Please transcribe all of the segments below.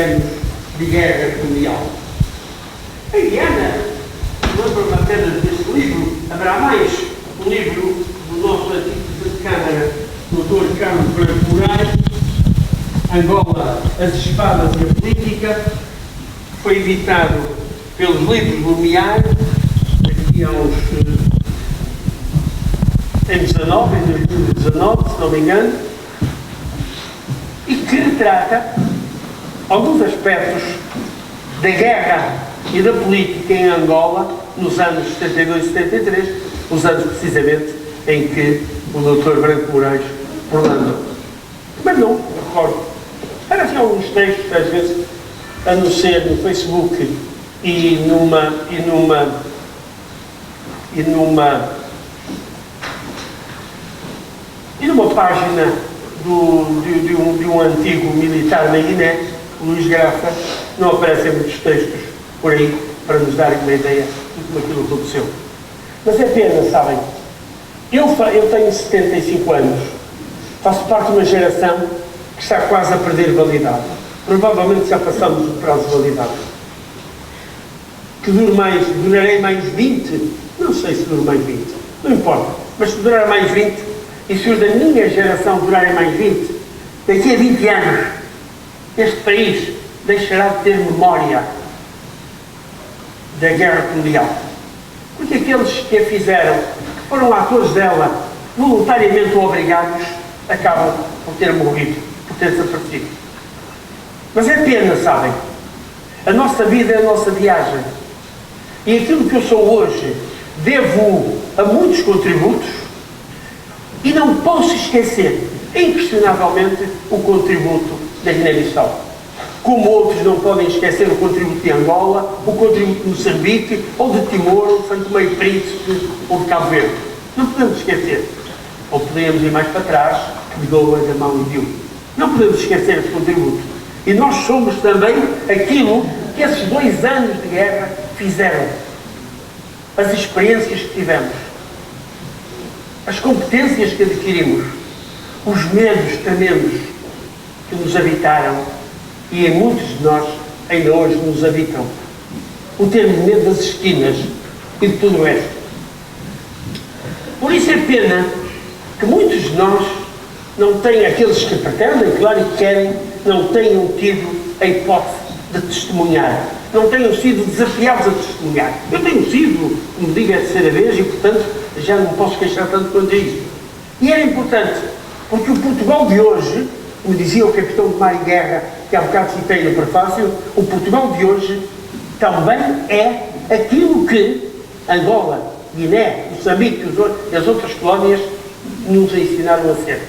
anos de guerra mundial. A Diana, lembro-me apenas deste livro, haverá mais um livro do nosso antigo Presidente de Câmara, Dr. Carlos Branco Moraes, Angola, as espadas e a política, foi editado pelos Livros Lumiar, aqui há uns, em 2019, se não me engano, e que retrata alguns aspectos da guerra e da política em Angola nos anos 72 e 73, os anos precisamente em que o Dr. Branco Moraes Orlando. Mas não, recordo. Era assim alguns textos, às vezes, a não ser no Facebook e numa página de um antigo militar na Guiné, Luís Graça, não aparecem muitos textos por aí para nos darem uma ideia de como aquilo aconteceu. Mas é pena, sabem? Eu tenho 75 anos, faço parte de uma geração que está quase a perder validade. Provavelmente já passamos o prazo de validade. Que durarei mais 20? Não sei se duro mais 20. Não importa. Mas se durar mais 20, e se os da minha geração durarem mais 20, daqui a 20 anos, este país deixará de ter memória da Guerra Mundial. Porque aqueles que a fizeram, que foram atores dela, voluntariamente obrigados, acabam por ter morrido, por ter desaparecido. Mas é pena, sabem? A nossa vida é a nossa viagem. E aquilo que eu sou hoje, devo a muitos contributos e não posso esquecer, inquestionavelmente, o contributo da Guiné-Bissau. Como outros não podem esquecer o contributo de Angola, o contributo de Moçambique, ou de Timor, ou de Santo Tomé e Príncipe, ou de Cabo Verde. Não podemos esquecer. Ou podemos ir mais para trás, de Goa, da Mão e Diu. Não podemos esquecer esse contributo. E nós somos também aquilo que esses 2 anos de guerra fizeram. As experiências que tivemos. As competências que adquirimos. Os medos tremendos que nos habitaram e em muitos de nós ainda hoje nos habitam. O termos medo das esquinas e de tudo o resto. Por isso é pena que muitos de nós não tenham, aqueles que pretendem, claro, e que querem, não tenham tido a hipótese de testemunhar, não tenham sido desafiados a testemunhar. Eu tenho sido, como digo, é a terceira vez e, portanto, já não posso queixar tanto quanto isso. E era importante, porque o Portugal de hoje, como dizia o capitão de mar e guerra, que há bocado citei no prefácio, o Portugal de hoje também é aquilo que Angola, Guiné, Moçambique e as outras colónias nos ensinaram a ser.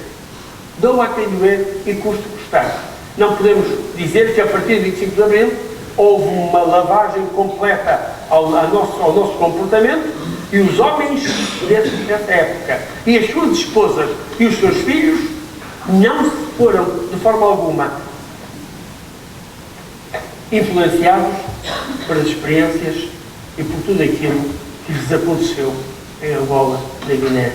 Dou a quem doer e custo custar. Não podemos dizer que a partir de 25 de Abril houve uma lavagem completa ao nosso comportamento e os homens dessa época e as suas esposas e os seus filhos não se foram de forma alguma influenciados pelas experiências e por tudo aquilo que lhes aconteceu em Angola, na Guiné.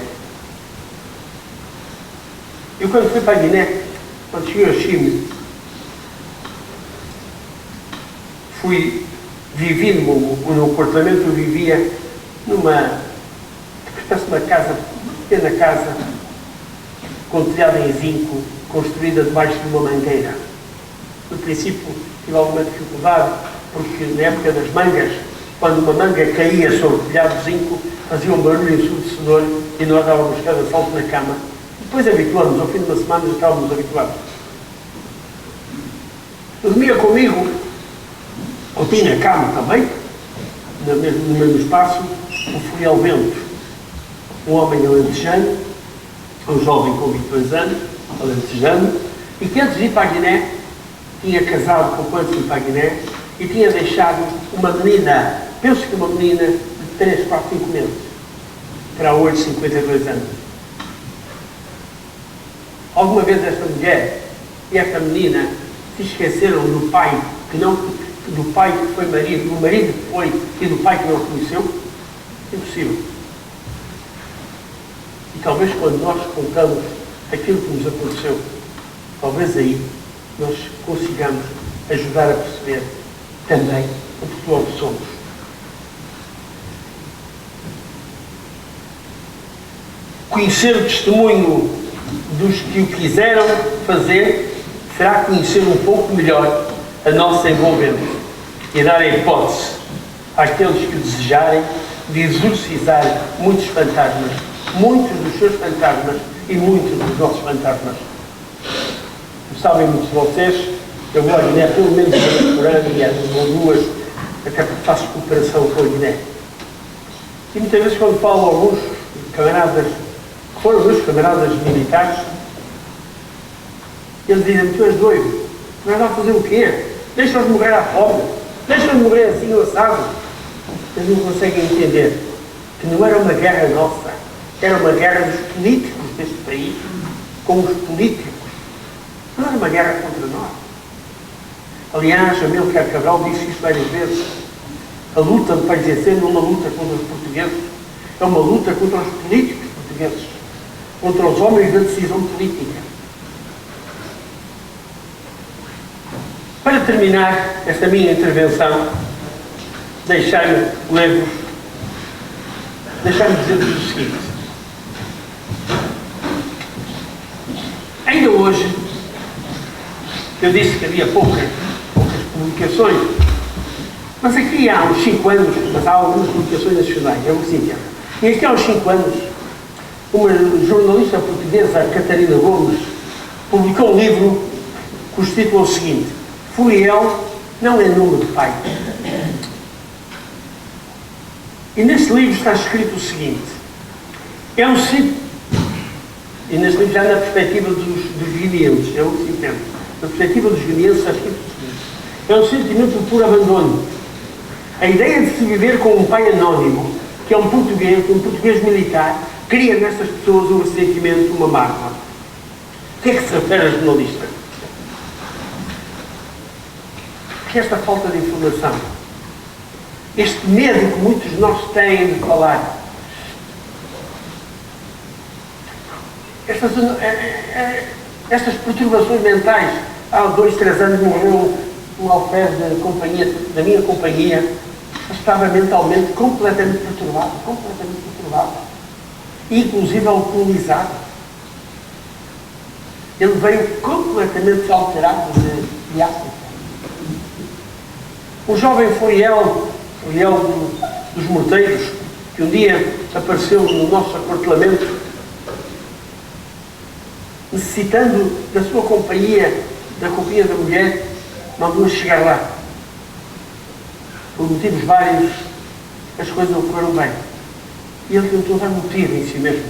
Eu quando fui para a Guiné, quando cheguei ao Chime, vivi no apartamento, eu vivia numa espécie de uma casa, uma pequena casa, com telhado em zinco, construída debaixo de uma mangueira. No princípio tive alguma dificuldade, porque na época das mangas, quando uma manga caía sobre o telhado de zinco, fazia um barulho ensurdecedor e nós dávamos cada salto na cama. Depois habituamos, ao fim de uma semana já estávamos habituados. Dormia comigo, eu tinha cama também, no mesmo espaço, o Furiel Vento, um homem alentejano, um jovem com 22 anos, alentejano, e que antes de ir para a Guiné, tinha casado com quando fui para a Guiné, e tinha deixado uma menina, penso que uma menina de 3, 4, 5 meses, para hoje 52 anos. Alguma vez esta mulher e esta menina se esqueceram do pai do pai que foi marido, do marido que foi e do pai que não conheceu? Impossível. E talvez quando nós contamos aquilo que nos aconteceu, talvez aí nós consigamos ajudar a perceber também o Portugal que somos. Conhecer o testemunho dos que o quiseram fazer será conhecer um pouco melhor a nossa envolvente e dar a hipótese àqueles que o desejarem de exorcizar muitos fantasmas, muitos dos seus fantasmas e muitos dos nossos fantasmas. Como sabem muitos de vocês, eu vou à Guiné pelo menos uma vez por ano e ou duas, até porque faço cooperação com a Guiné. E muitas vezes quando falo a alguns camaradas, que foram meus camaradas militares, eles dizem-me: tu és doido, tu vais lá fazer o quê? Deixa-os morrer à fome, deixa-os morrer assim ou assado. Eles não conseguem entender que não era uma guerra nossa, era uma guerra dos políticos deste país, com os políticos. Não era uma guerra contra nós. Aliás, Amílcar Cabral disse isto várias vezes. A luta do país não é uma luta contra os portugueses, é uma luta contra os políticos portugueses, contra os homens da decisão política. Para terminar esta minha intervenção, deixai-me dizer-vos o seguinte. Ainda hoje, eu disse que havia poucas publicações, mas aqui há uns 5 anos, mas há algumas publicações nacionais, é o seguinte. E aqui há uns 5 anos, uma jornalista portuguesa, Catarina Gomes, publicou um livro cujo título é o seguinte: Furiel não é nome de pai. E neste livro está escrito o seguinte: é um sítio, e neste livro já na perspectiva dos guineenses, é o seguinte, na perspectiva dos guineenses está escrito o seguinte: é um sentimento por abandono. A ideia de se viver com um pai anónimo, que é um português militar, cria nestas pessoas um ressentimento, uma mágoa. O que é que se refere a jornalista? Que esta falta de informação, este medo que muitos de nós têm de falar, estas perturbações mentais. Há 2, 3 anos morreu um alferes da minha companhia, estava mentalmente completamente perturbado, e inclusive alcoolizado. Ele veio completamente alterado de África. O jovem Furiel dos Morteiros, que um dia apareceu no nosso aquartelamento, necessitando da sua companhia, da companhia da mulher, mandou-nos chegar lá. Por motivos vários, as coisas não correram bem. E ele tentou dar motivo em si mesmo.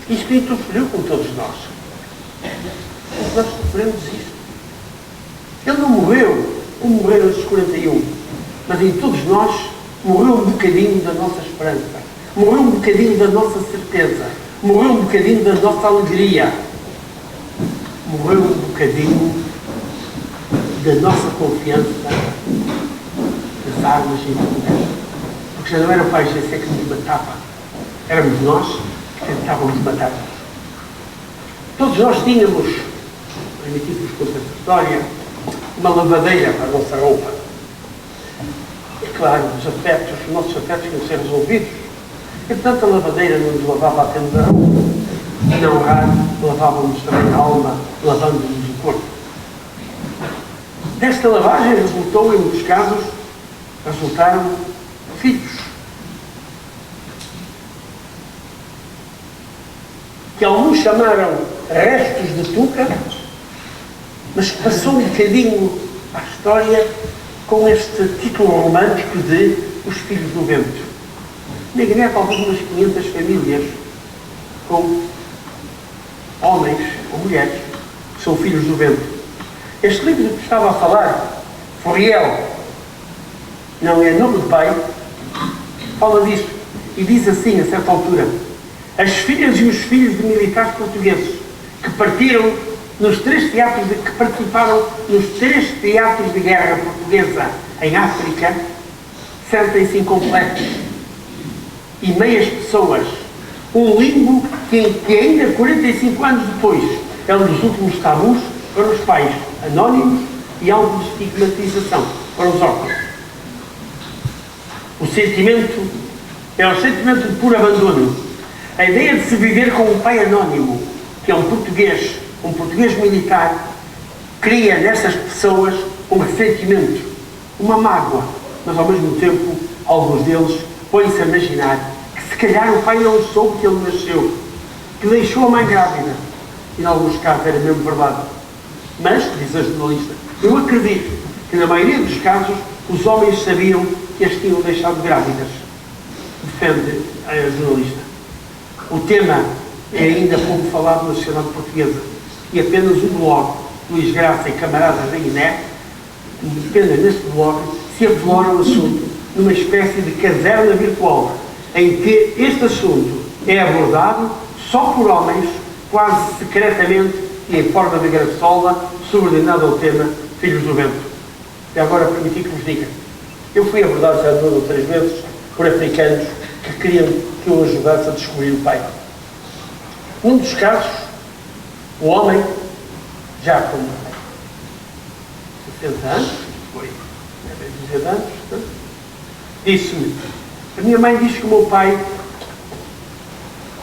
Isto interferiu com todos nós. Nós sofremos isto. Ele não morreu, como morreram esses 41, mas em todos nós morreu um bocadinho da nossa esperança, morreu um bocadinho da nossa certeza, morreu um bocadinho da nossa alegria, morreu um bocadinho da nossa confiança nas armas e tudo. Porque já não era o pai GC que nos matava, éramos nós que tentávamos matar. Todos nós tínhamos, permitido-vos contar esta história, uma lavadeira para a nossa roupa. E claro, os nossos afetos tinham que ser resolvidos. E portanto a lavadeira não nos lavava apenas a roupa. Não raro, lavávamos também a alma, lavando-nos o corpo. Desta lavagem resultou, em muitos casos, resultaram filhos. Que alguns chamaram restos de Tuca, mas passou um bocadinho à história com este título romântico de Os Filhos do Vento. Na Guiné, talvez umas 500 famílias com homens ou mulheres que são filhos do vento. Este livro que estava a falar, Furiel não é nome de pai, fala disso e diz assim, a certa altura: as filhas e os filhos de militares portugueses que participaram nos 3 teatros de guerra portuguesa em África sentem-se incompletos e meias pessoas, um limbo que ainda 45 anos depois é um dos últimos tabus para os pais anónimos e algo de estigmatização para os órfãos. O sentimento é o sentimento de puro abandono. A ideia de se viver com um pai anónimo, que é um português militar, cria nessas pessoas um ressentimento, uma mágoa, mas ao mesmo tempo, alguns deles põem-se a imaginar que se calhar o pai não soube que ele nasceu, que deixou a mãe grávida. E em alguns casos era mesmo verdade. Mas, diz a jornalista, eu acredito que na maioria dos casos os homens sabiam que as tinham deixado grávidas. Defende a jornalista. O tema é ainda pouco falado na sociedade portuguesa e apenas o blog Luís Graça e Camaradas da Guiné, apenas neste blog, se aflora o assunto numa espécie de caserna virtual em que este assunto é abordado só por homens, quase secretamente e em forma de graçola, subordinado ao tema Filhos do Vento. E agora permiti que vos diga. Eu fui abordado já 2 ou 3 vezes por africanos que queriam que eu ajudasse a descobrir o pai. Num dos casos, o homem, já com 60 anos, foi 17 anos, disse-me, a minha mãe diz que o meu pai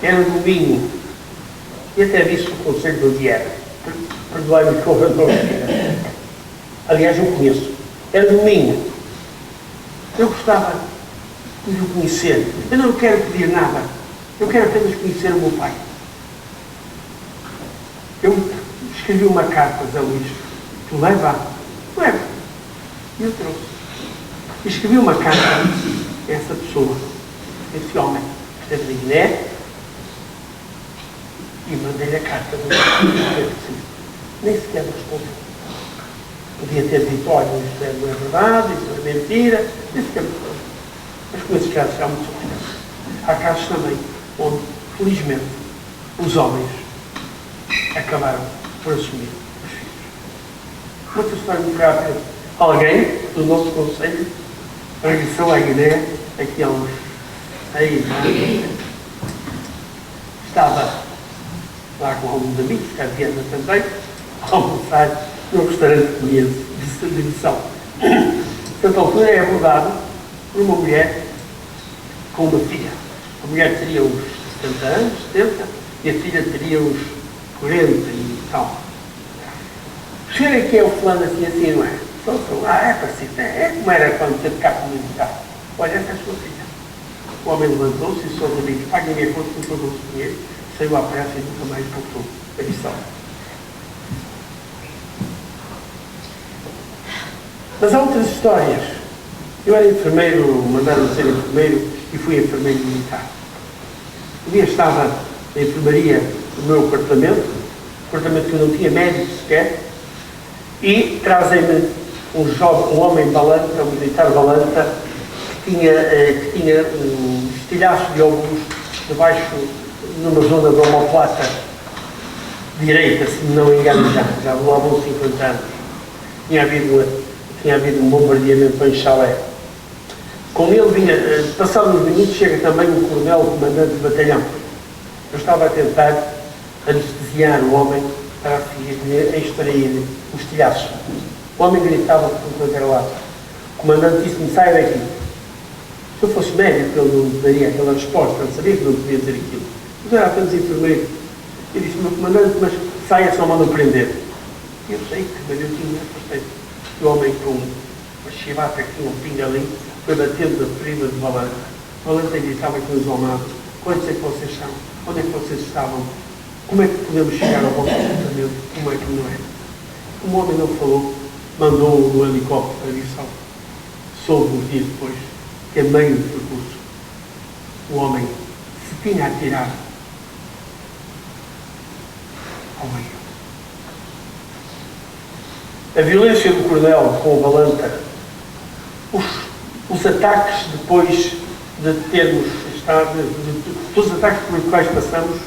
era do Minho, e até disse o conselho de onde era. Perdoai-me que eu não sei. Aliás, eu conheço. Era do Minho. Eu gostava de o conhecer. Eu não quero pedir nada. Eu quero apenas conhecer o meu pai. Eu escrevi uma carta, Zé Luís. Tu leva? Leva. E eu trouxe. Escrevi uma carta a essa pessoa, a esse homem, que esteve na Guiné, e mandei-lhe a carta. Nem sequer me respondeu. Podia ter dito, olha, isto não é verdade, isto é mentira, nem sequer me respondeu. Mas com esses casos há muitos outros. Há casos também onde, felizmente, os homens acabaram por assumir os filhos. Outra história muito rápida. Alguém do nosso conselho regressou à Guiné aqui há uns 6 anos. Estava lá com alguns amigos, que havia também, a almoçar num restaurante de missão. Portanto, a altura é abordado por uma mulher com uma filha. A mulher teria uns 60 anos, 70, e a filha teria uns 40 e tal. O senhor aqui é o fulano assim, não é? É parecido, é como era quando teve cá comigo e tal. Olha, essa é a sua filha. O homem levantou-se e disse aos amigos, paguem a conta com todo o dinheiro, saiu à pressa e nunca mais voltou a missão. Mas há outras histórias. Eu era enfermeiro, mandaram-me ser enfermeiro e fui enfermeiro militar. Um dia estava na enfermaria do meu apartamento que eu não tinha médico sequer, e trazem-me um homem balanta, um militar balanta, que tinha um estilhaço de óvulos debaixo, numa zona da omoplata direita, se não me engano, já lá vão 50 anos. Tinha havido um bombardeamento em Chalé. Com ele vinha, passados uns minutos, chega também um coronel, comandante de batalhão. Eu estava a tentar anestesiar o homem para extrair o estilhaço. O homem gritava por todo era lado. O comandante disse-me, saia daqui. Se eu fosse médico, ele não daria aquela resposta, eu sabia que não podia dizer aquilo. Mas era apenas enfermeiro. Eu disse, meu comandante, mas saia, só mandam prender. E eu sei que, mas eu tinha afastei. O homem com uma chibata que tinha um pingalim foi batendo a ferida de Valente. Valente gritava com os almados, quantos é que vocês são? Onde é que vocês estavam? Como é que podemos chegar ao vosso apartamento? Como é que não é? O homem não falou, mandou no helicóptero para a missão. Soube uns dias depois que a meio do percurso o homem se tinha atirado ao meio. A violência do coronel com o Valanta, os ataques depois de termos estado, todos os ataques pelos quais passamos,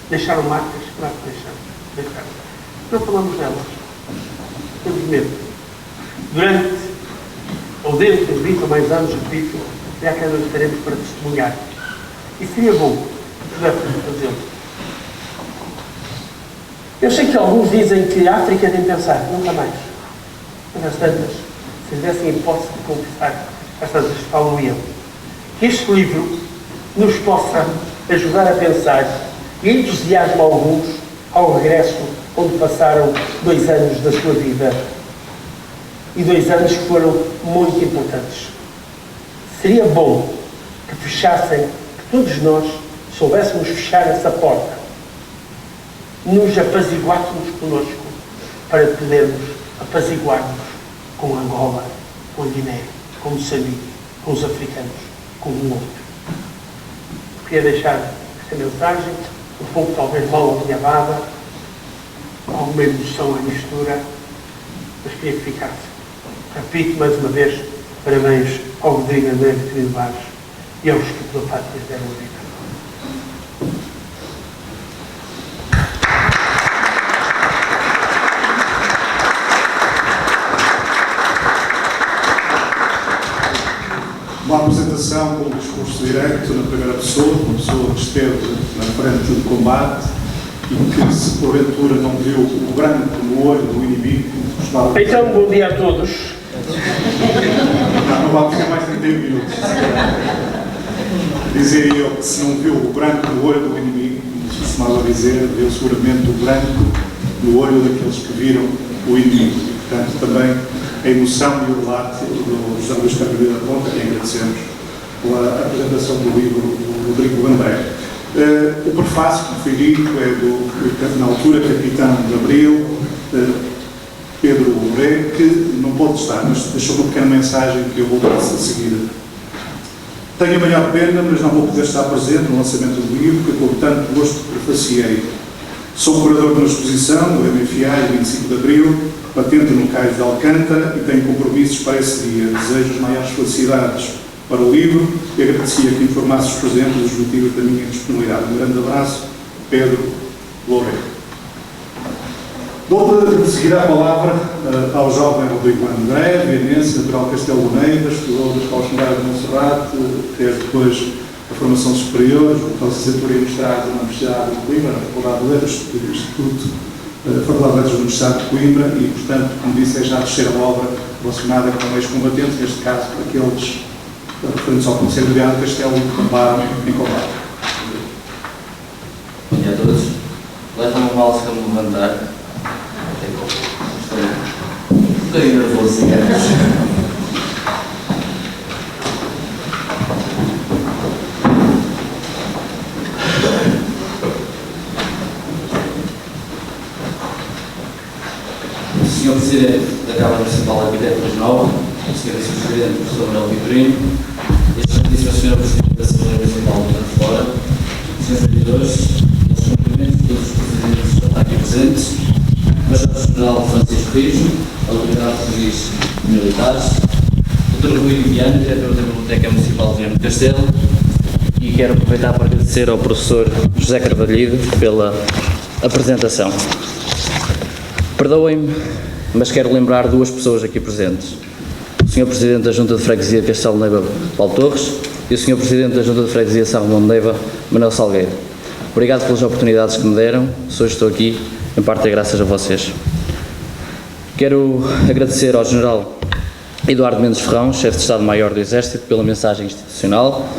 deixaram marcas, claro que deixaram. Não falamos delas. Temos medo. Durante, ou dentro de 20 ou mais anos, repito, já que nós estaremos para testemunhar. E seria bom que pudéssemos fazê-lo. Eu sei que alguns dizem que a África tem pensar, nunca mais. Mas às tantas, se lhe dessem a hipótese de confessar, às tantas falam eu. Que este livro nos possa ajudar a pensar e entusiasma alguns ao regresso onde passaram 2 anos da sua vida. E 2 anos que foram muito importantes. Seria bom que fechassem, que todos nós soubéssemos fechar essa porta, nos apaziguássemos conosco, para podermos apaziguar-nos com Angola, com a Guiné, com Moçambique, com os africanos, com o outro. Queria deixar esta mensagem, um pouco talvez mal alinhavada, alguma emoção à mistura, mas queria que ficasse. Repito mais uma vez, parabéns ao Rodrigo André Vitorino Vaz e aos que pela pátria deram a vida. Uma apresentação com um discurso direto na primeira pessoa, uma pessoa que esteve na frente do combate e que, se porventura não viu o branco no olho do inimigo, gostava... Então, bom dia a todos. Não vamos ter mais de 30 minutos. Dizia eu que, se não viu o branco no olho do inimigo, como se costumava dizer, viu seguramente o branco no olho daqueles que viram o inimigo. E, portanto, também a emoção e o debate do José Luís Carvalho da Ponta, a quem agradecemos pela apresentação do livro do Rodrigo André. O prefácio, como foi dito, é na altura, capitão de Abril, Pedro Louré, que não pode estar, mas deixou uma pequena mensagem que eu vou dar a seguir. Tenho a maior pena, mas não vou poder estar presente no lançamento do livro, que com tanto gosto prefaciei. Sou curador de uma exposição, do MFA, 25 de Abril, patente no Cais de Alcântara, e tenho compromissos para esse dia. Desejo as maiores felicidades para o livro e agradecia que informasse os presentes os motivos da minha disponibilidade. Um grande abraço, Pedro Louré. Dou de seguir a palavra ao jovem Rodrigo André, vienense, natural de Castelo de Neivas, estudou da Escola Secundária de Monserrate, teve depois a formação superior, a licenciatura e mestrado na Universidade de Coimbra, na Faculdade de Letras do Instituto, Faculdade de Letras da Universidade de Coimbra, e, portanto, como disse, é já a terceira obra relacionada com ex-combatentes, neste caso, aqueles referentes ao Conselho de Viana de Castelo que tombaram em combate. Bom dia a todos. Leva-me mal se eu me levantar. Estou um bocadinho nervoso, se queres. Sr. Presidente da Câmara Municipal de Arquitetos Nova, Sr. Vice-Presidente, Professor Manuel Vitorino, Excelentíssima Sra. Presidente da Assembleia Municipal de Monte Fora, Srs. Vereadores, os cumprimentos de todos os presidentes que estão aqui presentes, Major-General Francisco Rijo, Autoridade de Serviços Militares, Dr. Rui Viana, Diretor da Biblioteca Municipal de Viana do Castelo, e quero aproveitar para agradecer ao Professor José Carvalho pela apresentação. Perdoem-me, mas quero lembrar 2 pessoas aqui presentes. O Sr. Presidente da Junta de Freguesia de Castelo de Neiva, Paulo Torres, e o Sr. Presidente da Junta de Freguesia de São Romão de Neiva, Manuel Salgueiro. Obrigado pelas oportunidades que me deram, se hoje estou aqui, em parte é graças a vocês. Quero agradecer ao General Eduardo Mendes Ferrão, Chefe de Estado-Maior do Exército, pela mensagem institucional,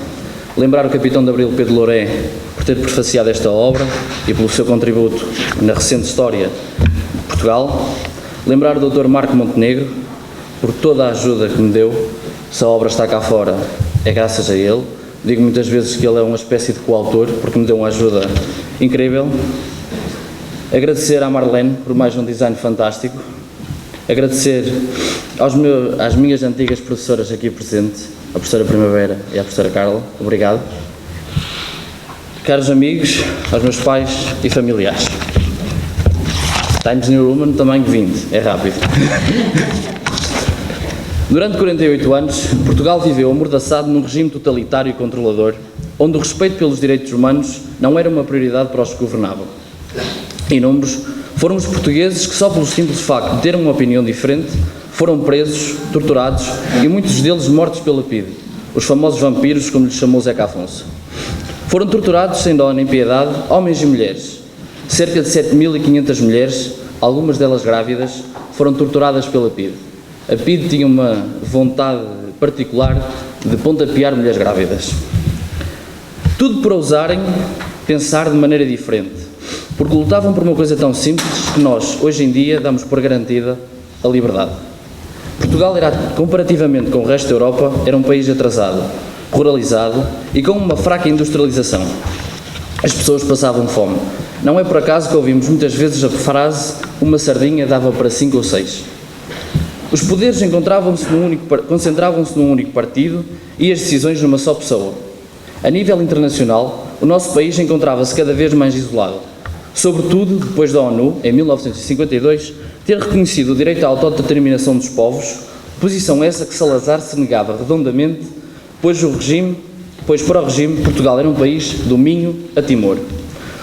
lembrar o Capitão de Abril Pedro Louré por ter prefaciado esta obra e pelo seu contributo na recente história de Portugal, lembrar o Dr. Marco Montenegro por toda a ajuda que me deu. Se a obra está cá fora, é graças a ele. Digo muitas vezes que ele é uma espécie de coautor, porque me deu uma ajuda incrível. Agradecer à Marlene por mais um design fantástico. Agradecer às minhas antigas professoras aqui presentes, a professora Primavera e a professora Carla. Obrigado. Caros amigos, aos meus pais e familiares. Times New Roman, tamanho 20, é rápido. Durante 48 anos, Portugal viveu amordaçado num regime totalitário e controlador, onde o respeito pelos direitos humanos não era uma prioridade para os que governavam. Inúmeros foram os portugueses que, só pelo simples facto de terem uma opinião diferente, foram presos, torturados e muitos deles mortos pela PIDE, os famosos vampiros, como lhes chamou Zeca Afonso. Foram torturados sem dó nem piedade homens e mulheres, cerca de 7.500 mulheres, algumas delas grávidas, foram torturadas pela PIDE. A PIDE tinha uma vontade particular de pontapear mulheres grávidas. Tudo por ousarem pensar de maneira diferente, porque lutavam por uma coisa tão simples que nós, hoje em dia, damos por garantida a liberdade. Portugal era, comparativamente com o resto da Europa, era um país atrasado, ruralizado e com uma fraca industrialização. As pessoas passavam fome. Não é por acaso que ouvimos muitas vezes a frase "uma sardinha dava para 5 ou 6". Os poderes concentravam-se num único partido e as decisões numa só pessoa. A nível internacional, o nosso país encontrava-se cada vez mais isolado, sobretudo depois da ONU, em 1952, ter reconhecido o direito à autodeterminação dos povos, posição essa que Salazar se negava redondamente, pois para o regime Portugal era um país do Minho a Timor.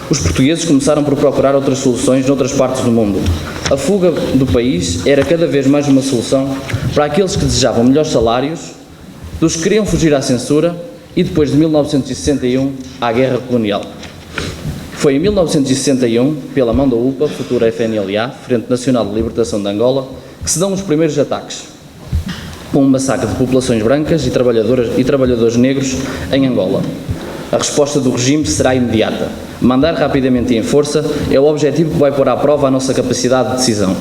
Os portugueses começaram por procurar outras soluções noutras partes do mundo. A fuga do país era cada vez mais uma solução para aqueles que desejavam melhores salários, dos que queriam fugir à censura e, depois de 1961, à guerra colonial. Foi em 1961, pela mão da UPA, futura FNLA, Frente Nacional de Libertação de Angola, que se dão os primeiros ataques, com um massacre de populações brancas e trabalhadores negros em Angola. A resposta do regime será imediata. Mandar rapidamente e em força é o objetivo que vai pôr à prova a nossa capacidade de decisão.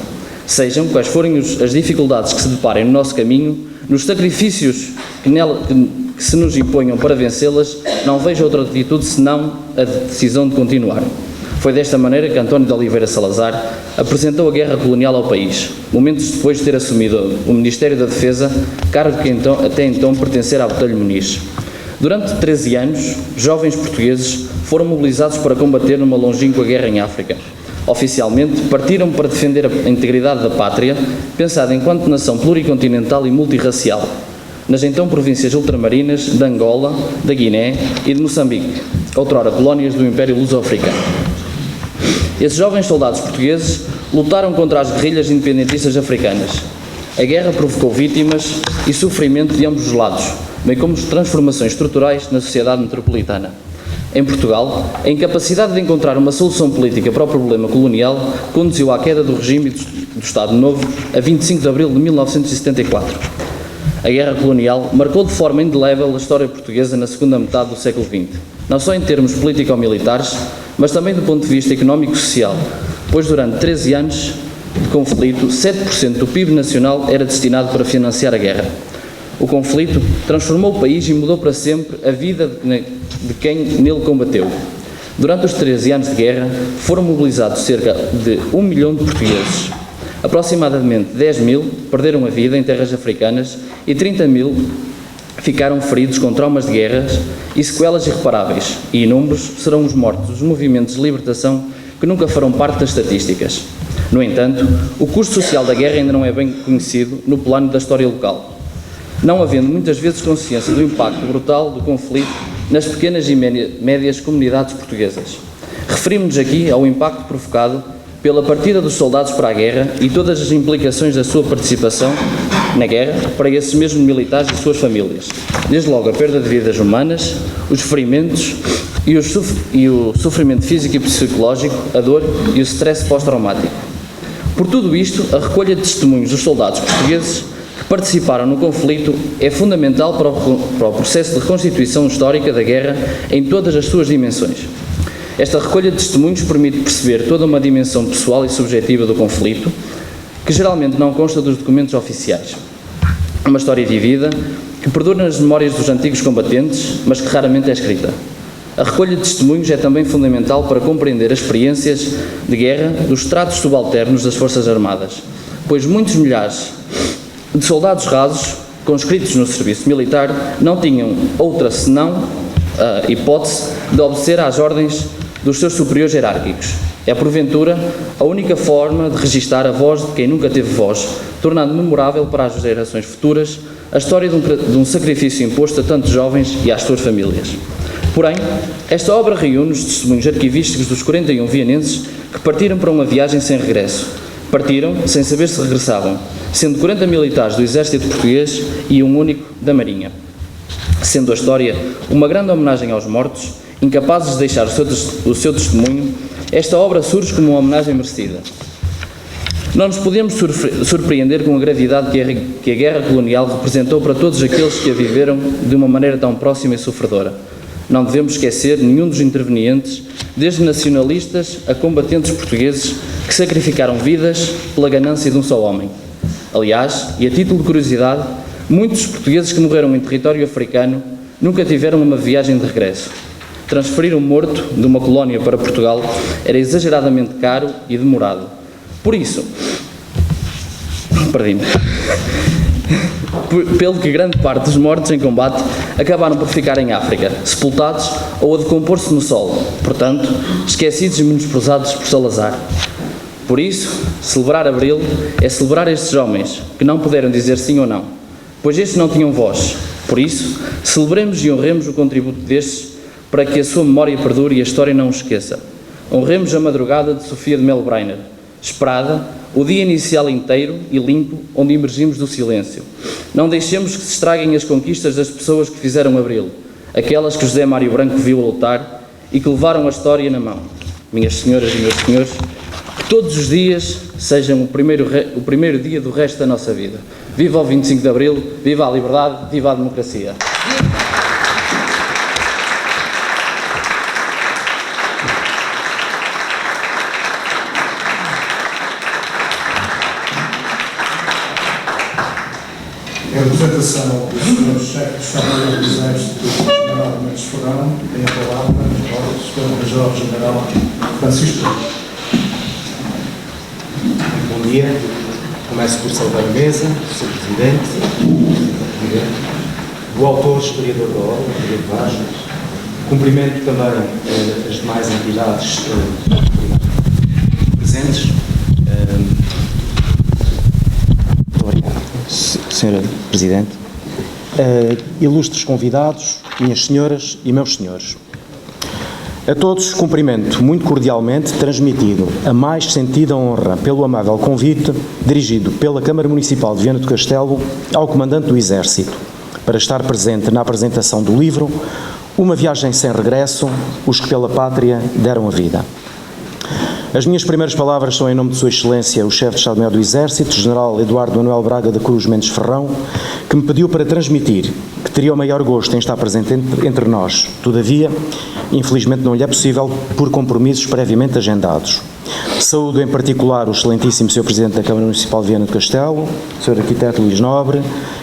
Sejam quais forem as dificuldades que se deparem no nosso caminho, nos sacrifícios que se nos imponham para vencê-las, não vejo outra atitude senão a decisão de continuar. Foi desta maneira que António de Oliveira Salazar apresentou a guerra colonial ao país, momentos depois de ter assumido o Ministério da Defesa, cargo que até então pertencera à Botelho Muniz. Durante 13 anos, jovens portugueses foram mobilizados para combater numa longínqua guerra em África. Oficialmente, partiram para defender a integridade da pátria, pensada enquanto nação pluricontinental e multirracial, nas então províncias ultramarinas de Angola, da Guiné e de Moçambique, outrora colónias do Império Luso-Africano. Esses jovens soldados portugueses lutaram contra as guerrilhas independentistas africanas. A guerra provocou vítimas e sofrimento de ambos os lados, bem como transformações estruturais na sociedade metropolitana. Em Portugal, a incapacidade de encontrar uma solução política para o problema colonial conduziu à queda do regime do Estado Novo a 25 de abril de 1974. A guerra colonial marcou de forma indelével a história portuguesa na segunda metade do século XX, não só em termos político-militares, mas também do ponto de vista económico-social, pois durante 13 anos de conflito, 7% do PIB nacional era destinado para financiar a guerra. O conflito transformou o país e mudou para sempre a vida de quem nele combateu. Durante os 13 anos de guerra, foram mobilizados cerca de 1 milhão de portugueses. Aproximadamente 10 mil perderam a vida em terras africanas e 30 mil ficaram feridos com traumas de guerras e sequelas irreparáveis, e inúmeros serão os mortos dos movimentos de libertação que nunca farão parte das estatísticas. No entanto, o custo social da guerra ainda não é bem conhecido no plano da história local, não havendo muitas vezes consciência do impacto brutal do conflito nas pequenas e médias comunidades portuguesas. Referimos-nos aqui ao impacto provocado pela partida dos soldados para a guerra e todas as implicações da sua participação na guerra para esses mesmos militares e suas famílias. Desde logo a perda de vidas humanas, os ferimentos e o sofrimento físico e psicológico, a dor e o stress pós-traumático. Por tudo isto, a recolha de testemunhos dos soldados portugueses que participaram no conflito é fundamental para o processo de reconstituição histórica da guerra em todas as suas dimensões. Esta recolha de testemunhos permite perceber toda uma dimensão pessoal e subjetiva do conflito, que geralmente não consta dos documentos oficiais. Uma história vivida, que perdura nas memórias dos antigos combatentes, mas que raramente é escrita. A recolha de testemunhos é também fundamental para compreender as experiências de guerra dos estratos subalternos das Forças Armadas, pois muitos milhares de soldados rasos, conscritos no serviço militar, não tinham outra senão a hipótese de obedecer às ordens dos seus superiores hierárquicos. É, porventura, a única forma de registar a voz de quem nunca teve voz, tornando memorável para as gerações futuras a história de um sacrifício imposto a tantos jovens e às suas famílias. Porém, esta obra reúne os testemunhos arquivísticos dos 41 vianenses que partiram para uma viagem sem regresso. Partiram sem saber se regressavam, sendo 40 militares do Exército Português e um único da Marinha. Sendo a história uma grande homenagem aos mortos, incapazes de deixar o seu testemunho esta obra surge como uma homenagem merecida. Não nos podemos surpreender com a gravidade que a guerra colonial representou para todos aqueles que a viveram de uma maneira tão próxima e sofredora. Não devemos esquecer nenhum dos intervenientes, desde nacionalistas a combatentes portugueses que sacrificaram vidas pela ganância de um só homem. Aliás, e a título de curiosidade, muitos portugueses que morreram em território africano nunca tiveram uma viagem de regresso. Transferir um morto de uma colónia para Portugal era exageradamente caro e demorado. Por isso, pelo que grande parte dos mortos em combate acabaram por ficar em África, sepultados ou a decompor-se no solo, portanto, esquecidos e menosprezados por Salazar. Por isso, celebrar Abril é celebrar estes homens que não puderam dizer sim ou não, pois estes não tinham voz. Por isso, celebremos e honremos o contributo destes para que a sua memória perdure e a história não os esqueça. Honremos a madrugada de Sofia de Melo Brainer, esperada, o dia inicial inteiro e limpo, onde emergimos do silêncio. Não deixemos que se estraguem as conquistas das pessoas que fizeram Abril, aquelas que José Mário Branco viu lutar e que levaram a história na mão. Minhas senhoras e meus senhores, que todos os dias sejam o primeiro dia do resto da nossa vida. Viva o 25 de Abril, viva a liberdade, viva a democracia. Em representação do Sr. Chefe de Estado do Exército, General Mendes Ferrão, tem a palavra o Sr. Major-General Francisco. Bom dia. Começo por saudar a mesa, o Sr. Presidente, o autor historiador da obra, Rodrigo Vaz. Cumprimento também as demais entidades presentes. Sra. Presidente, ilustres convidados, minhas senhoras e meus senhores, a todos cumprimento muito cordialmente, transmitido a mais sentida honra pelo amável convite dirigido pela Câmara Municipal de Viana do Castelo ao Comandante do Exército para estar presente na apresentação do livro Uma Viagem Sem Regresso, os que pela Pátria deram a vida. As minhas primeiras palavras são em nome de Sua Excelência, o Chefe de Estado-Maior do Exército, General Eduardo Manuel Braga da Cruz Mendes Ferrão, que me pediu para transmitir que teria o maior gosto em estar presente entre nós. Todavia, infelizmente não lhe é possível por compromissos previamente agendados. Saúdo em particular o excelentíssimo Sr. Presidente da Câmara Municipal de Viana do Castelo, Sr. Arquiteto Luís Nobre,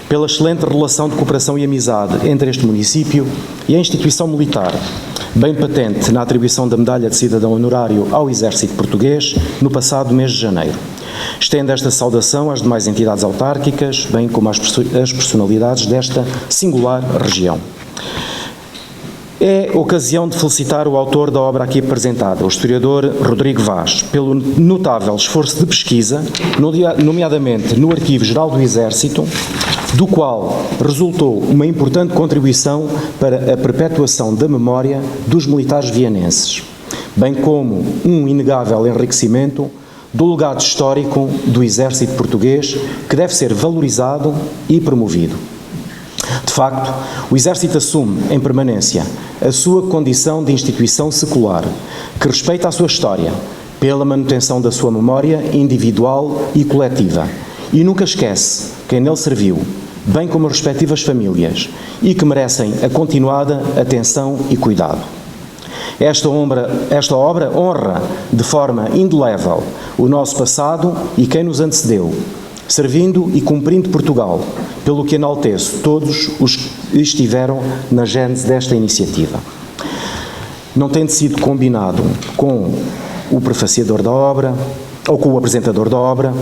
pela excelente relação de cooperação e amizade entre este município e a instituição militar, bem patente na atribuição da Medalha de Cidadão Honorário ao Exército Português no passado mês de janeiro. Estendo esta saudação às demais entidades autárquicas, bem como às personalidades desta singular região. É ocasião de felicitar o autor da obra aqui apresentada, o historiador Rodrigo Vaz, pelo notável esforço de pesquisa, nomeadamente no Arquivo Geral do Exército, do qual resultou uma importante contribuição para a perpetuação da memória dos militares vienenses, bem como um inegável enriquecimento do legado histórico do Exército Português, que deve ser valorizado e promovido. De facto, o Exército assume, em permanência, a sua condição de instituição secular, que respeita a sua história, pela manutenção da sua memória individual e coletiva, e nunca esquece quem nele serviu, bem como as respectivas famílias, e que merecem a continuada atenção e cuidado. Esta obra honra de forma indelével o nosso passado e quem nos antecedeu, servindo e cumprindo Portugal, pelo que enalteço todos os que estiveram na gênese desta iniciativa. Não tendo sido combinado com o prefaciador da obra, ou com o apresentador da obra,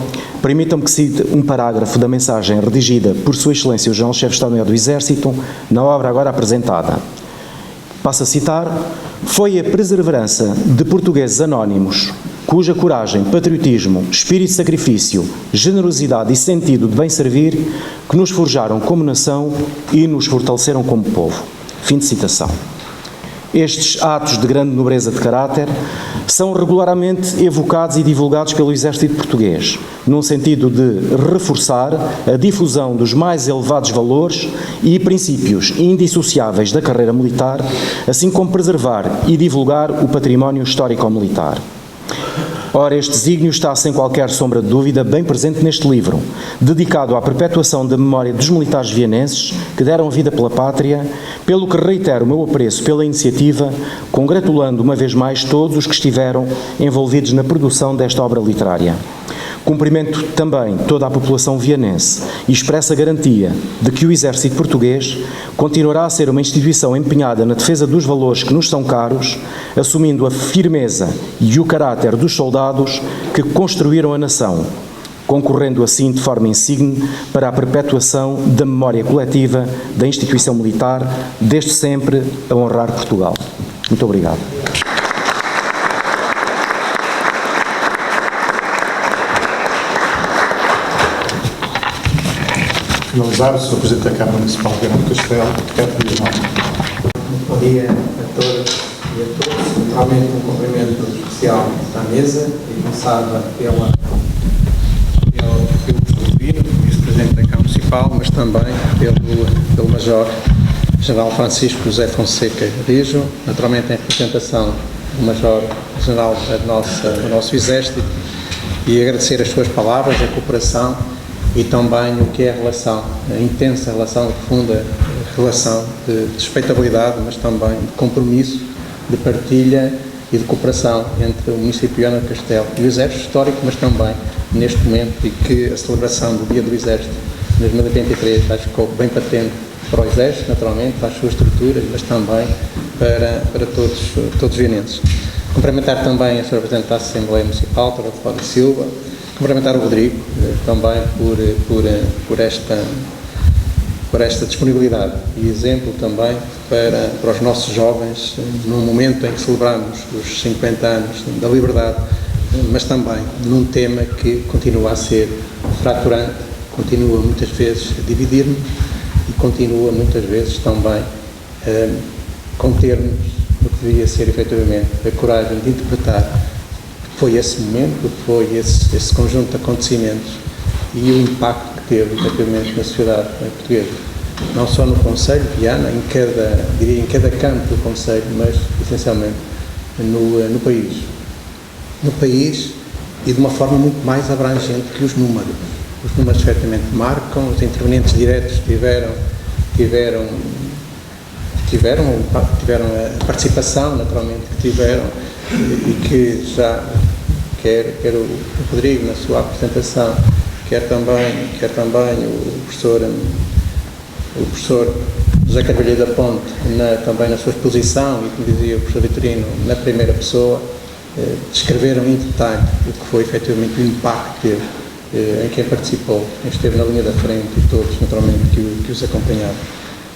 permitam-me que cite um parágrafo da mensagem redigida por Sua Excelência o General-Chefe de Estado-Maior do Exército na obra agora apresentada. Passo a citar: foi a perseverança de portugueses anónimos, cuja coragem, patriotismo, espírito de sacrifício, generosidade e sentido de bem servir, que nos forjaram como nação e nos fortaleceram como povo. Fim de citação. Estes atos de grande nobreza de caráter são regularmente evocados e divulgados pelo Exército Português, num sentido de reforçar a difusão dos mais elevados valores e princípios indissociáveis da carreira militar, assim como preservar e divulgar o património histórico-militar. Ora, este desígnio está, sem qualquer sombra de dúvida, bem presente neste livro, dedicado à perpetuação da memória dos militares vienenses que deram a vida pela pátria, pelo que reitero o meu apreço pela iniciativa, congratulando uma vez mais todos os que estiveram envolvidos na produção desta obra literária. Cumprimento também toda a população vienense e expresso a garantia de que o Exército Português continuará a ser uma instituição empenhada na defesa dos valores que nos são caros, assumindo a firmeza e o caráter dos soldados que construíram a nação, concorrendo assim de forma insigne para a perpetuação da memória coletiva da instituição militar, desde sempre a honrar Portugal. Muito obrigado. Finalizar, o Sr. Presidente da Câmara Municipal de Viana do Castelo, quer pedir o nome. Bom dia a todas e a todos. Naturalmente, um cumprimento especial à mesa e começava pelo Silvino, Vice-Presidente da Câmara Municipal, mas também pelo Major-General Francisco José Fonseca Rijo, naturalmente em representação do Major-General do nosso Exército, e agradecer as suas palavras, a cooperação e também o que é a relação, a intensa relação, a profunda relação de respeitabilidade, mas também de compromisso, de partilha e de cooperação entre o município de Viana do Castelo e o Exército Histórico, mas também neste momento, e que a celebração do Dia do Exército de 2023 acho que ficou bem patente para o Exército, naturalmente, para as suas estruturas, mas também para todos os vienenses. Cumprimentar também a Sra. Presidente da Assembleia Municipal, Dra. Cláudia Silva, cumprimentar o Rodrigo também por esta disponibilidade e exemplo também para os nossos jovens, num momento em que celebramos os 50 anos da liberdade, mas também num tema que continua a ser fraturante, continua muitas vezes a dividir-nos e continua muitas vezes também a conter-nos no que devia ser efetivamente a coragem de interpretar foi esse momento, foi esse conjunto de acontecimentos e o impacto que teve, efetivamente, na sociedade portuguesa. Não só no Conselho de Viana, em cada campo do Conselho, mas, essencialmente, no país. No país e de uma forma muito mais abrangente que os números. Os números, efetivamente, marcam, os intervenientes diretos tiveram a participação, naturalmente, que tiveram e que já quer o Rodrigo na sua apresentação, quer também o professor José Carvalho da Ponte também na sua exposição, e como dizia o professor Vitorino, na primeira pessoa, descreveram em detalhe o que foi efetivamente o impacto que teve em quem participou, quem esteve na linha da frente e todos, naturalmente, que os acompanharam.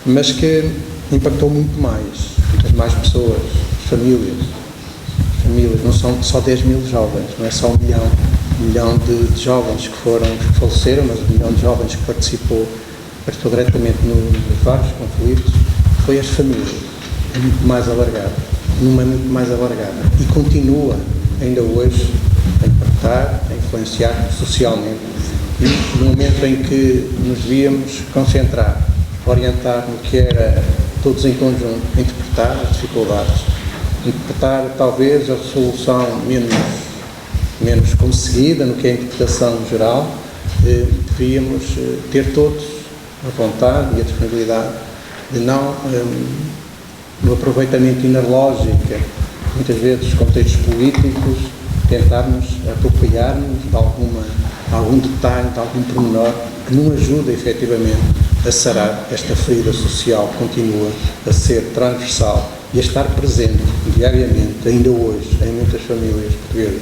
Mas que impactou muito mais, as mais pessoas, as famílias, não são só 10 mil jovens, não é só um milhão de jovens que faleceram, mas 1 milhão de jovens que participou diretamente nos vários conflitos, foi as famílias, é muito mais alargado, numa muito mais alargada, e continua ainda hoje a impactar, a influenciar socialmente, e no momento em que nos devíamos concentrar, orientar no que era todos em conjunto, interpretar as dificuldades, interpretar talvez a solução menos conseguida no que é a interpretação geral, devíamos ter todos a vontade e a disponibilidade de não, no aproveitamento inarlógico, muitas vezes dos contextos políticos, tentarmos apropriar-nos de algum detalhe, de algum pormenor que não ajuda efetivamente a sarar esta ferida social que continua a ser transversal e a estar presente diariamente, ainda hoje, em muitas famílias portuguesas.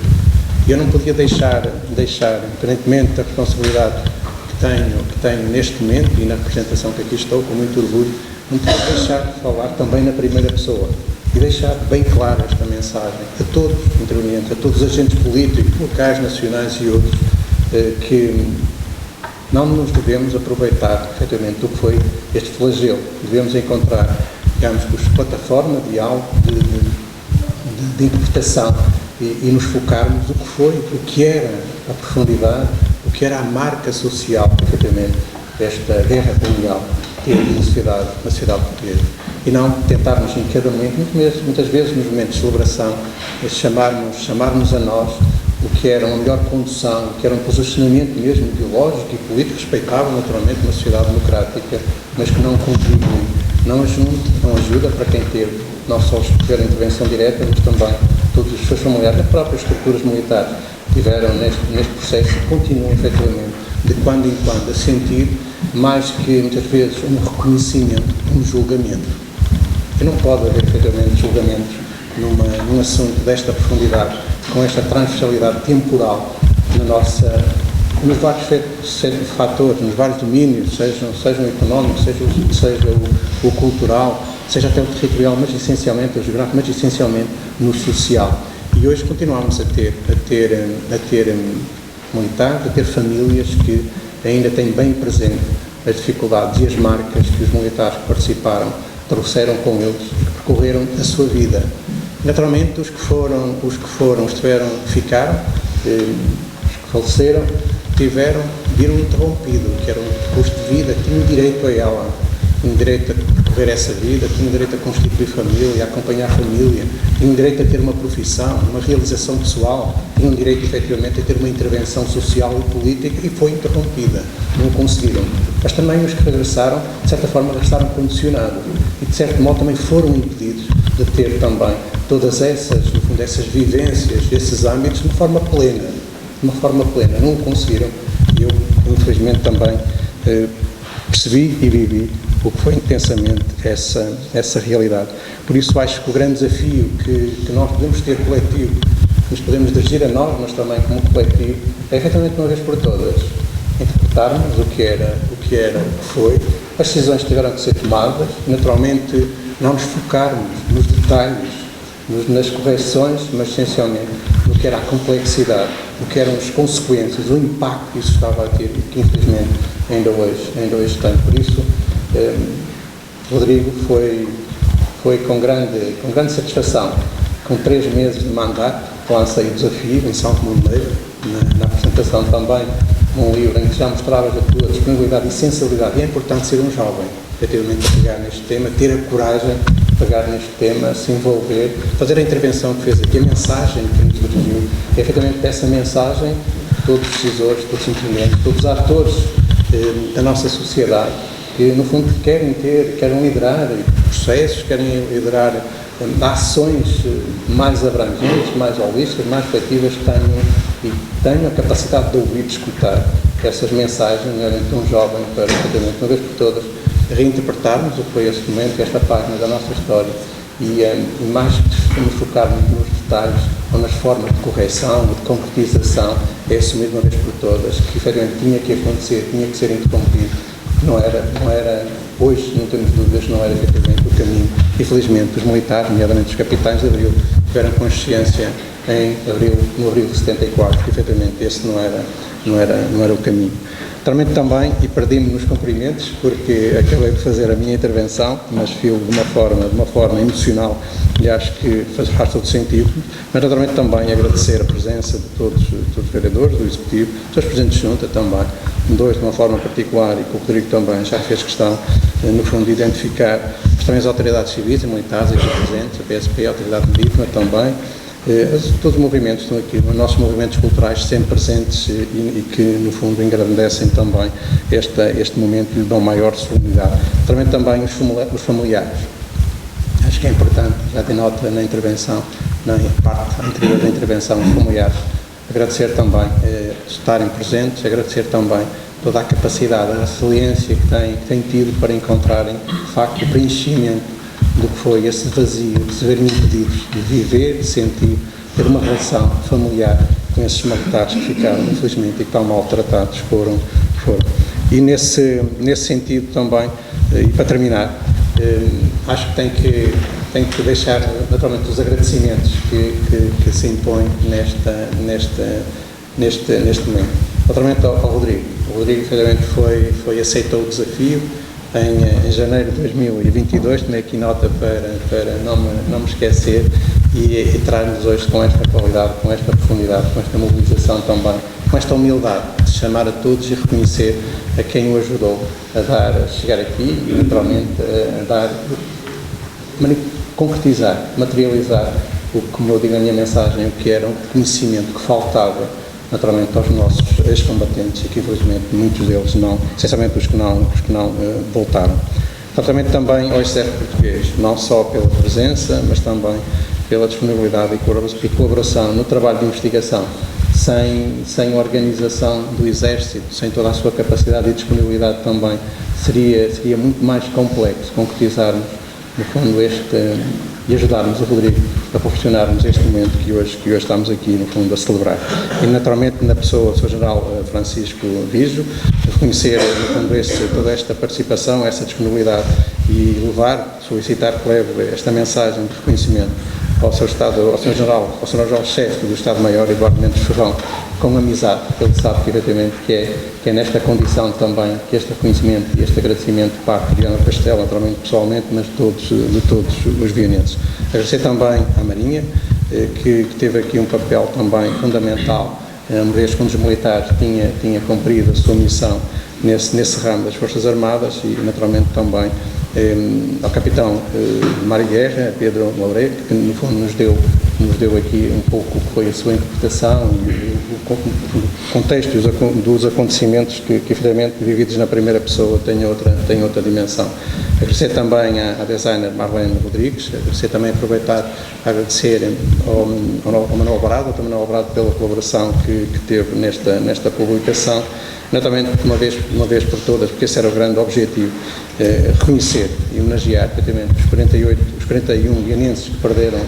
Eu não podia deixar, independentemente da responsabilidade que tenho neste momento e na representação que aqui estou, com muito orgulho, não podia deixar de falar também na primeira pessoa e deixar bem clara esta mensagem a todos os intervenientes, a todos os agentes políticos, locais, nacionais e outros, que não nos devemos aproveitar, efetivamente, do que foi este flagelo. Devemos encontrar digamos, plataforma de diálogo, de interpretação e nos focarmos o que era a profundidade, o que era a marca social, efetivamente, desta guerra colonial que teve na sociedade portuguesa. E não tentarmos em cada momento, muitas vezes nos momentos de celebração, chamarmos a nós o que era uma melhor condução, o que era um posicionamento mesmo ideológico e político, respeitável naturalmente uma sociedade democrática, mas que não contribui, não ajuda para quem teve, não só tiver intervenção direta, mas também todos os seus familiares, as próprias estruturas militares tiveram neste processo e continuam efetivamente, de quando em quando, a sentir mais que muitas vezes um reconhecimento, um julgamento. E não pode haver efetivamente julgamentos num assunto desta profundidade, com esta transversalidade temporal nos vários fatores, nos vários domínios, sejam o económico, seja o cultural, seja até o territorial, mas essencialmente o geográfico, mas essencialmente no social. E hoje continuamos a ter militares, a ter famílias que ainda têm bem presente as dificuldades e as marcas que os militares que participaram trouxeram com eles, que percorreram a sua vida. Naturalmente, os que ficaram, os que faleceram, viram interrompido, que era um custo de vida, tinham direito a ela, tinham direito a percorrer essa vida, tinham direito a constituir família, a acompanhar a família, tinham direito a ter uma profissão, uma realização pessoal, tinham direito, efetivamente, a ter uma intervenção social e política e foi interrompida, não conseguiram. Mas também os que regressaram, de certa forma, regressaram condicionados e, de certo modo, também foram impedidos de ter também todas essas vivências, esses âmbitos, de uma forma plena. Não o conseguiram. E eu, infelizmente, também percebi e vivi o que foi intensamente essa realidade. Por isso, acho que o grande desafio que nós podemos ter coletivo, que nos podemos dirigir a nós, mas também como coletivo, é efetivamente, uma vez por todas, interpretarmos o que foi, as decisões que tiveram que ser tomadas, naturalmente não nos focarmos nos detalhes, nas correções, mas essencialmente no que era a complexidade, o que eram as consequências, o impacto que isso estava a ter e que infelizmente ainda hoje tem. Por isso, Rodrigo foi com grande satisfação, com 3 meses de mandato, lancei o desafio em São Tomé de Leiva, na apresentação também, um livro em que já mostravas a tua disponibilidade e sensibilidade, e é importante ser um jovem, efetivamente, a pegar neste tema, ter a coragem de pegar neste tema, se envolver, fazer a intervenção que fez aqui, a mensagem que nos dirigiu, e efetivamente dessa mensagem, todos os decisores, todos os intervenientes, todos os atores da nossa sociedade, que no fundo querem liderar processos, querem liderar ações mais abrangentes, mais holísticas, mais refletivas, que tenham a capacidade de ouvir e de escutar essas mensagens, nomeadamente de um jovem, para, efetivamente, uma vez por todas, reinterpretarmos o que foi esse momento, esta página da nossa história e mais que nos focarmos nos detalhes ou nas formas de correção, de concretização, é assumir de uma vez por todas que efetivamente tinha que acontecer, tinha que ser interrompido, não era, hoje não temos dúvidas, não era efetivamente o caminho. Infelizmente, os militares, nomeadamente os capitães de Abril, tiveram consciência no abril de 74, que efetivamente esse não era o caminho. Naturalmente também, e perdi-me nos cumprimentos, porque acabei de fazer a minha intervenção, mas fui de uma forma emocional, e acho que faz todo sentido, mas naturalmente também agradecer a presença de todos os vereadores, do Executivo, dos presidentes de junta também, dois de uma forma particular, e que o Rodrigo também já fez questão, no fundo, de identificar, mas também as autoridades civis e militares aqui presentes, a PSP, a Autoridade Marítima também, todos os movimentos estão aqui, os nossos movimentos culturais sempre presentes e que, no fundo, engrandecem também este momento e lhe dão maior solenidade. Também os familiares. Acho que é importante, já tem nota na intervenção, na parte anterior da intervenção, os familiares. Agradecer também estarem presentes, agradecer também toda a capacidade, a resiliência que têm tido para encontrarem, de facto, o preenchimento do que foi esse vazio, de se verem impedidos de viver, de sentir, ter uma relação familiar com esses militares que ficaram, infelizmente, e que tão maltratados foram. E nesse sentido também, e para terminar, acho que tem que deixar, naturalmente, os agradecimentos que se impõem neste momento. Naturalmente ao Rodrigo. O Rodrigo, efetivamente, aceitou o desafio, em janeiro de 2022, tomei aqui nota para não me esquecer e traz-nos hoje com esta qualidade, com esta profundidade, com esta mobilização também, com esta humildade de chamar a todos e reconhecer a quem o ajudou a chegar aqui e naturalmente concretizar, materializar como eu digo na minha mensagem, o que era um conhecimento que faltava naturalmente aos nossos ex-combatentes e que infelizmente muitos deles não, essencialmente os que não voltaram. Naturalmente também ao Exército Português, não só pela presença, mas também pela disponibilidade e colaboração no trabalho de investigação. Sem a organização do Exército, sem toda a sua capacidade e disponibilidade também, seria muito mais complexo concretizarmos, no fundo, e ajudarmos o Rodrigo a proporcionarmos este momento que hoje estamos aqui, no fundo, a celebrar. E, naturalmente, na pessoa do Sr. General Francisco Vijo, reconhecer, no fundo, toda esta participação, essa disponibilidade e solicitar que leve esta mensagem de reconhecimento ao Sr. General-Chefe do Estado-Maior, Eduardo Mendes Ferrão, com amizade, porque ele sabe que, efetivamente, que é nesta condição também que este reconhecimento e este agradecimento parte de Viana do Castelo, naturalmente pessoalmente, mas de todos os vionenses. Agradecer também à Marinha, que teve aqui um papel também fundamental, uma vez que um dos militares tinha cumprido a sua missão nesse ramo das Forças Armadas e, naturalmente, também ao capitão Mário Guerra, Pedro Loureiro, que no fundo nos deu aqui um pouco o que foi a sua interpretação e o contexto dos acontecimentos que efetivamente vividos na primeira pessoa têm outra dimensão. Agradecer também à designer Marlene Rodrigues, aproveitar a agradecer ao Manuel Brado pela colaboração que teve nesta publicação. Naturalmente, uma vez por todas, porque esse era o grande objetivo, reconhecer e homenagear efetivamente os 41 guineenses que perderam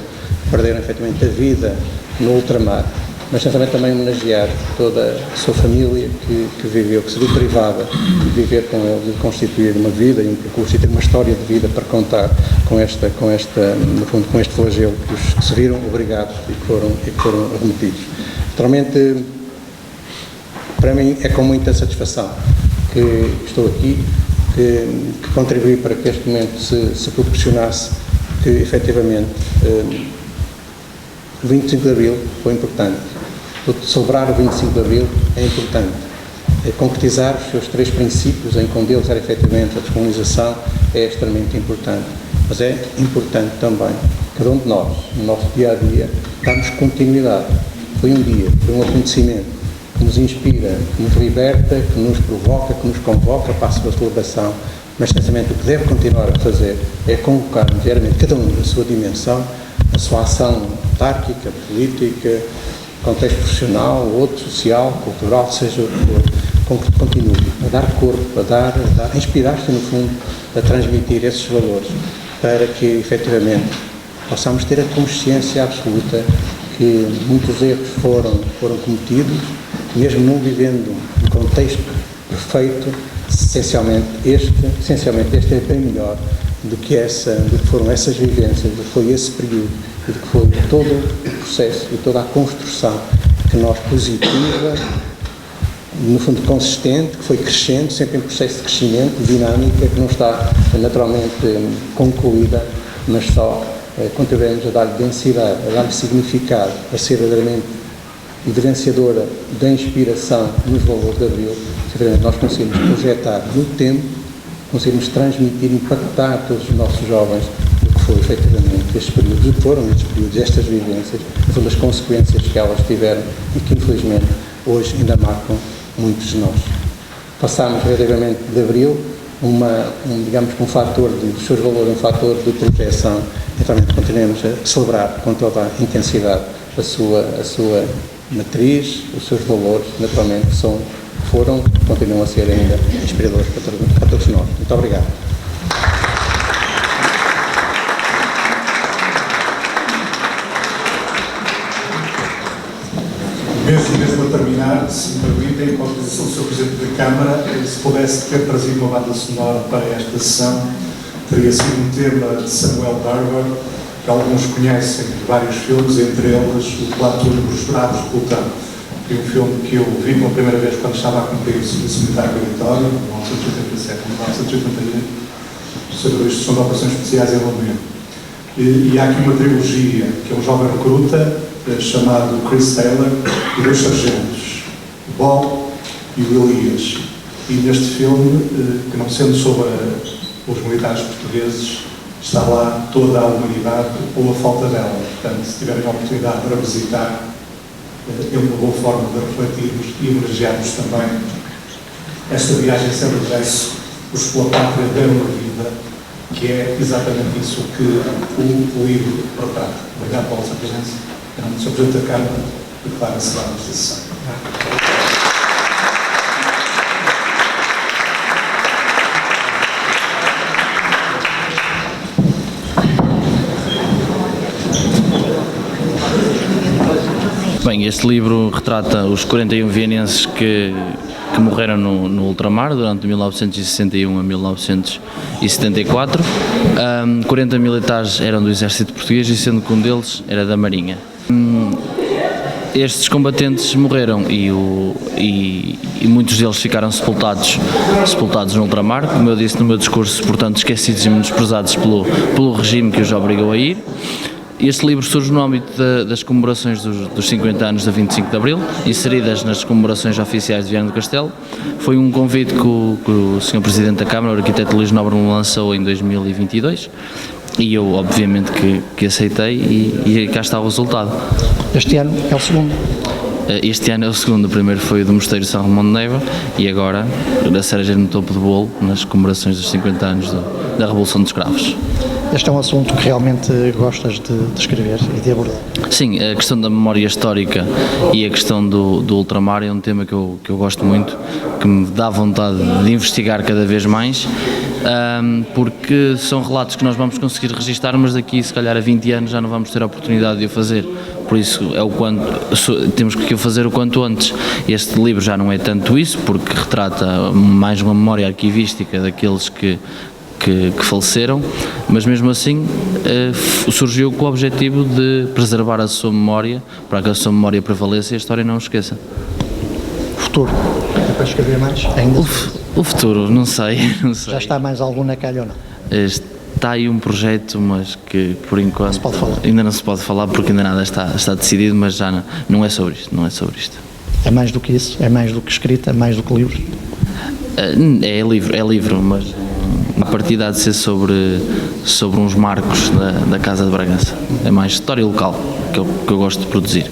efetivamente a vida no ultramar, mas também homenagear toda a sua família que viveu, que se viu privada de viver com eles, de constituir uma vida e um percurso e ter uma história de vida para contar com este flagelo que se viram obrigados e que foram remetidos. Naturalmente, para mim é com muita satisfação que estou aqui, que contribuí para que este momento se proporcionasse, que efetivamente o 25 de Abril foi importante. Celebrar o 25 de Abril é importante. Concretizar os seus 3 princípios, em que um deles era efetivamente a descolonização, é extremamente importante. Mas é importante também, cada um de nós, no nosso dia-a-dia, darmos continuidade. Foi um dia, foi um acontecimento que nos inspira, que nos liberta, que nos provoca, que nos convoca para a sua celebração, mas, essencialmente, o que deve continuar a fazer é convocar diariamente cada um na sua dimensão, a sua ação autárquica, política, contexto profissional, outro, social, cultural, seja o que for, que continue a dar corpo, a inspirar-se, no fundo, a transmitir esses valores, para que, efetivamente, possamos ter a consciência absoluta que muitos erros foram cometidos, mesmo não vivendo um contexto perfeito, essencialmente este é bem melhor do que foram essas vivências, do que foi esse período e do que foi todo o processo e toda a construção que nós positiva, no fundo consistente, que foi crescendo, sempre em processo de crescimento, dinâmica, que não está naturalmente concluída, mas só contribuímos a dar-lhe densidade, a dar-lhe significado, a ser verdadeiramente evidenciadora da inspiração nos valores de Abril, se nós conseguimos projetar no tempo, conseguimos transmitir, impactar todos os nossos jovens do que foi efetivamente estes períodos, do que foram estes períodos, estas vivências, das consequências que elas tiveram e que infelizmente hoje ainda marcam muitos de nós. Passámos relativamente de Abril, digamos que um fator dos seus valores, um fator de projeção, e também continuamos a celebrar com toda a intensidade a sua matriz, os seus valores, naturalmente, foram e continuam a ser ainda inspiradores para todos nós. Muito obrigado. Mesmo a terminar, se me permitem, com a autorização do Sr. Presidente da Câmara, se pudesse ter trazido uma banda sonora para esta sessão, teria sido um tema de Samuel Barber, que alguns conhecem de vários filmes, entre eles o Platoon, Os Bravos de Plutão. Foi um filme que eu vi pela primeira vez quando estava a cumprir o serviço militar obrigatório, em 1987 e 1988, sobre a instrução de operações especiais em Londres. E há aqui uma trilogia, que é um jovem recruta chamado Chris Taylor e dois sargentos, o Bob e o Elias. E neste filme, que não sendo sobre os militares portugueses, está lá toda a humanidade ou a falta dela. Portanto, se tiverem a oportunidade de revisitar, é uma boa forma de refletirmos e homenagearmos também esta viagem sem regresso, os pela pátria deram a vida, que é exatamente isso que o livro retrata. Obrigado pela sua presença. Sr. Presidente da Câmara, declara-se lá a sessão. Bem, este livro retrata os 41 vienenses que morreram no ultramar durante 1961 a 1974. 40 militares eram do exército português e sendo que um deles era da Marinha. Estes combatentes morreram e muitos deles ficaram sepultados no ultramar, como eu disse no meu discurso, portanto esquecidos e menosprezados pelo regime que os obrigou a ir. Este livro surge no âmbito das comemorações dos 50 anos da 25 de Abril, inseridas nas comemorações oficiais de Viana do Castelo. Foi um convite que o Sr. Presidente da Câmara, o arquiteto Luís Nobre, me lançou em 2022 e eu, obviamente, que aceitei e cá está o resultado. Este ano é o segundo. Este ano é o segundo, o primeiro foi o do Mosteiro de São Romão de Neiva e agora a cereja no topo do bolo nas comemorações dos 50 anos da Revolução dos Cravos. Este é um assunto que realmente gostas de escrever e de abordar. Sim, a questão da memória histórica e a questão do ultramar é um tema que eu gosto muito, que me dá vontade de investigar cada vez mais, porque são relatos que nós vamos conseguir registar, mas daqui se calhar a 20 anos já não vamos ter a oportunidade de o fazer. Por isso temos que o fazer o quanto antes. Este livro já não é tanto isso, porque retrata mais uma memória arquivística daqueles que faleceram, mas mesmo assim surgiu com o objetivo de preservar a sua memória, para que a sua memória prevaleça e a história não o esqueça. O futuro, é para escrever mais? Ainda? O futuro, não sei. Já está mais algum na calha ou não? Está aí um projeto, mas que por enquanto se pode falar. Ainda não se pode falar porque ainda nada está decidido, mas já não é sobre isto. É mais do que isso? É mais do que escrita? É mais do que livro? É livro, mas a partida há de ser sobre uns marcos da Casa de Bragança. É mais história local que eu gosto de produzir.